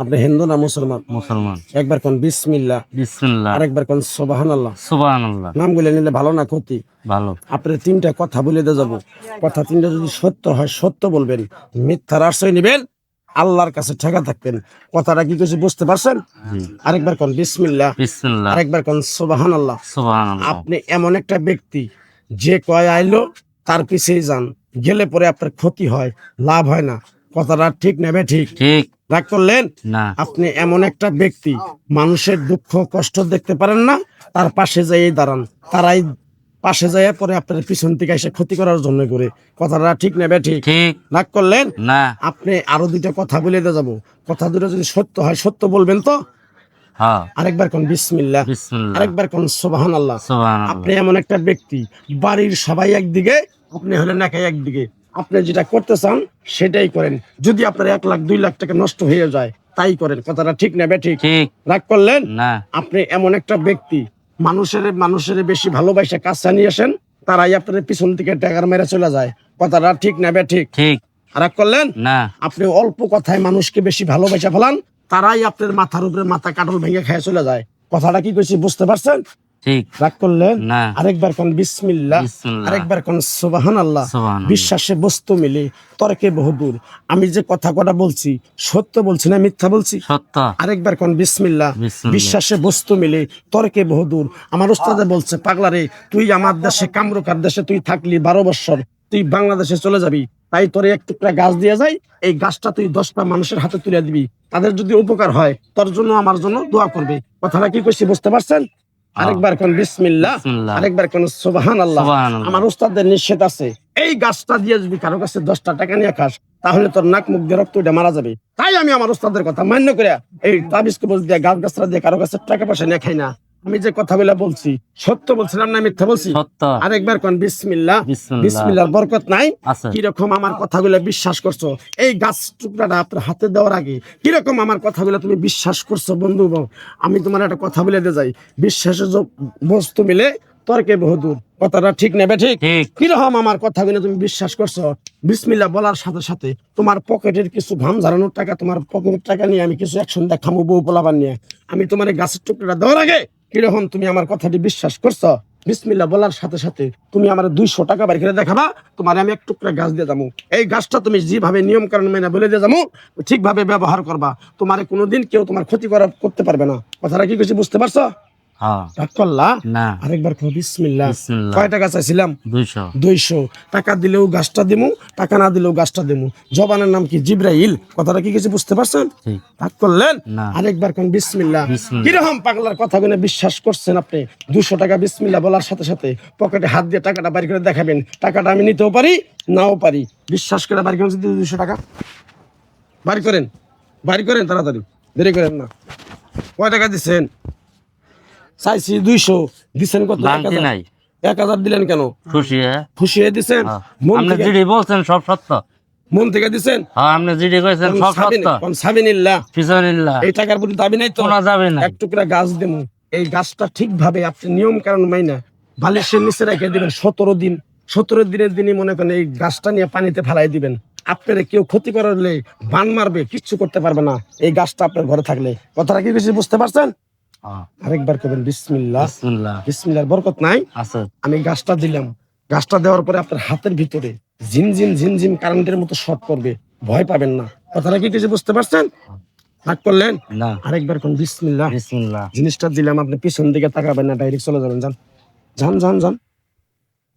আপনি হিন্দু না মুসলমান? মুসলমান। একবার কোন বিসমিল্লাহ, বিসমিল্লাহ। আরেকবার কোন সুবহানাল্লাহ। সুবহানাল্লাহ। নামগুলো নিলে ভালো না ক্ষতি? ভালো। আপনার তিনটা কথা বলে দিয়ে যাবো। কথা তিনটা যদি সত্য হয় সত্য বলবেন, মিথ্যার আশ্রয় নেবেন, আল্লাহর কাছে ঠেকা থাকবেন। কথাটা কি কিছু বুঝতে পারছেন? জি। আরেকবার কোন বিসমিল্লাহ, বিসমিল্লাহ। আরেকবার কোন সুবহানাল্লাহ। সুবহানাল্লাহ। আপনি এমন একটা ব্যক্তি যে কয় আইলো তার পিছেই যান, গেলে পরে আপনার ক্ষতি হয়, লাভ হয় না। কথাটা ঠিক নেবে ঠিক? ঠিক রাগ করলেন না। আপনি এমন একটা ব্যক্তি মানুষের দুঃখ কষ্ট দেখতে পারেন না, তার পাশে যাই দাঁড়ান, তারাই পাশে যায় পরে আপনার পিছন থেকে এসে ক্ষতি করার জন্য করে। কথাটা ঠিক নেবে ঠিক? ঠিক রাগ করলেন না। আপনি আরো দুইটা কথা বলে দিয়ে যাবো। কথা দুটো যদি সত্য হয় সত্য বলবেন তো? হ্যাঁ। আরেকবার কোন বিসমিল্লাহ, বিসমিল্লাহ। আরেকবার কোন সুবহানাল্লাহ। সুবহানাল্লাহ। আপনি এমন একটা ব্যক্তি বাড়ির সবাই একদিকে, আপনি হলেন একাই একদিকে। আপনি যেটা করতে চান সেটাই করেন। যদি আপনার 1 লাখ 2 লাখ টাকা নষ্ট হয়ে যায় তাই করেন। কথাটা ঠিক নেবে ঠিক? ঠিক রাগ করলেন না। আপনি এমন একটা ব্যক্তি মানুষের বেশি ভালোবাসা কাছে নিয়ে আসেন, তারাই আপনার পিছন থেকে টাকার মেরে চলে যায়। কথাটা ঠিক নেবে ঠিক? ঠিক রাগ করলেন না। আপনি অল্প কথায় মানুষকে বেশি ভালোবাসা ফেলান, তারাই আপনার মাথার উপরে মাথা কাটল ভেঙে খেয়ে চলে যায়। কথাটা কি কইছি বুঝতে পারছেন? ঠিক রাগ করলেন না। আরেকবার কোন বিসমিল্লাহ, বিসমিল্লাহ। আরেকবার কোন সুবহানাল্লাহ। সুবহানাল্লাহ। বিশ্বাসে বস্তু মিলে তর্কে বহুদূর। আমি যে কথা কটা বলছি সত্য বলছি না মিথ্যা বলছি? সত্য। আরেকবার কোন বিসমিল্লাহ, বিসমিল্লাহ। বিশ্বাসে বস্তু মিলে তর্কে বহুদূর। আমার উস্তাদে বলছে, পাগলা রে, তুই আমার দেশে কামরুকার দেশে তুই থাকলি 12 বছর, তুই বাংলাদেশে চলে যাবি, তাই তোরে এক টুকরা গাছ দিয়ে যাই, এই গাছটা তুই 10টা মানুষের হাতে তুলে দিবি, তাদের যদি উপকার হয় তোর জন্য আমার জন্য দোয়া করবে। কথাটা কি কইছি বুঝতে পারছেন? আরেকবার কোন বিসমিল্লাহ, বিসমিল্লাহ। আরেকবার কোন সুবহানাল্লাহ। সুবহানাল্লাহ। আমার উস্তাদের নিষেধ আছে, এই গাছটা দিয়ে যদি কারো কাছে 10টা টাকা নিয়ে খাস তাহলে তোর নাক মুখ দিয়ে রক্ত উঠে মারা যাবে। তাই আমি আমার উস্তাদের কথা মান্য করে এই তাবিজ কবজ দিয়ে গাছ গাছরা দিয়ে কারো কাছে টাকা পয়সা নিয়ে খাই না। আমি যে কথাগুলো বলছি সত্য বলছিলাম না মিথ্যা বলছি? সত্য। আরেকবার কোন বিসমিল্লাহ। বিসমিল্লাহ। বিসমিল্লাহর বরকত নাই? আছে। কিরকম আমার কথাগুলো বিশ্বাস করছো? এই গাছ টুকরাটা আপনার হাতে দেওয়ার আগে কিরকম আমার কথাগুলো তুমি বিশ্বাস করছো বন্ধু? আমি তোমার একটা কথা বলে দিয়ে যাই, বিশ্বাসের বস্তু মিলে তর্কে বহুদূর। কথাটা ঠিক নেবে ঠিক? ঠিক কিরকম আমার কথাগুলো তুমি বিশ্বাস করছো? বিসমিল্লাহ বলার সাথে সাথে তোমার পকেটের কিছু ঘাম ঝরানোর টাকা, তোমার পকেটের টাকা নিয়ে আমি কিছু অ্যাকশন দেখাবো বউ পোলাবার নিয়ে। আমি তোমার এই গাছের টুকরাটা দেওয়ার আগে কিরকম তুমি আমার কথাটি বিশ্বাস করছো? বিসমিল্লাহ বলার সাথে সাথে তুমি আমার 200 টাকা বাড়ি করে দেখাবা, তোমার আমি এক টুকরা গাছ দিয়ে যাবো। এই গাছটা তুমি যেভাবে নিয়ম কারণ মেনে বলে দিয়ে যাবো ঠিকভাবে ব্যবহার করবা, তোমার কোনোদিন কেউ তোমার ক্ষতি করতে পারবে না। কথাটা কি কিছু বুঝতে পারছো? হ্যাঁ রাগ করলা না। আরেকবার কো বিসমিল্লাহ। বিসমিল্লাহ। কয় টাকা চাইছিলাম? 200 200 টাকা দিলেও গাছটা দিমু, টাকা না দিলেও গাছটা দিমু। জবানের নাম কি? জিব্রাইল। কথাটা কি কিছু বুঝতে পারছেন? ঠিক রাগ করলেন না। আরেকবার কোন বিসমিল্লাহ। বিসমিল্লাহ। কিরকম পাগলার কথা গুলো বিশ্বাস করছেন আপনি? 200 টাকা বিসমিল্লাহ বলার সাথে সাথে পকেটে হাত দিয়ে টাকাটা বাড়ি করে দেখাবেন, টাকাটা আমি নিতেও পারি নাও পারি। বিশ্বাস করে বাড়ি করেন 200 টাকা বাড়ি করেন, বাড়ি করেন তাড়াতাড়ি, দেরি করেন না। কয় টাকা দিচ্ছেন? চাইছি 200, দিচ্ছেন কত? বাংতি নাই। 1000 দিলেন কেন? খুশি হ্যাঁ। খুশি হয়ে দিচ্ছেন? হ্যাঁ। মন আপনি থেকে? যেটি বলছেন সব সত্য। মন থেকে দিচ্ছেন? হ্যাঁ আপনি যেটি কইছেন সব সত্য। কোন সাবিনিল্লাহ। ফিসানিল্লাহ। এই টাকার প্রতি দাবি নাই তো? শোনা যাবে না। এক টুকরা গাছ দেবো, এই গাছটা ঠিকভাবে আপনি নিয়ম কারণ মাইনা বালিশের নিচে রেখে দিবেন 17 দিন। 17 দিনের দিনই মনে করেন এই গাছটা নিয়ে পানিতে ফেলাই দিবেন। আপনারা কেউ ক্ষতি করলে বান মারবে, কিচ্ছু করতে পারবে না এই গাছটা আপনার ঘরে থাকলে। কথাটা কি বেশি বুঝতে পারছেন? হ্যাঁ। আরেকবার করবেন বিসমিল্লাহ। বিসমিল্লাহ। বিসমিল্লাহর বরকত নাই? আছে। আমি গাছটা দিলাম, গাছটা দেওয়ার পরে আপনার হাতের ভিতরে ঝিমঝিম ঝিমঝিম কারেন্টের মতো শর্ট করবে, ভয় পাবেন না। কথাটা কি কিছু বুঝতে পারছেন? রাগ করলেন না। আরেকবার কোন বিসমিল্লাহ। বিসমিল্লাহ। জিনিসটা দিলাম, আপনি পিছন দিকে তাকাবেন না, ডাইরেক্ট চলে যাবেন। যান যান যান যান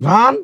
যান।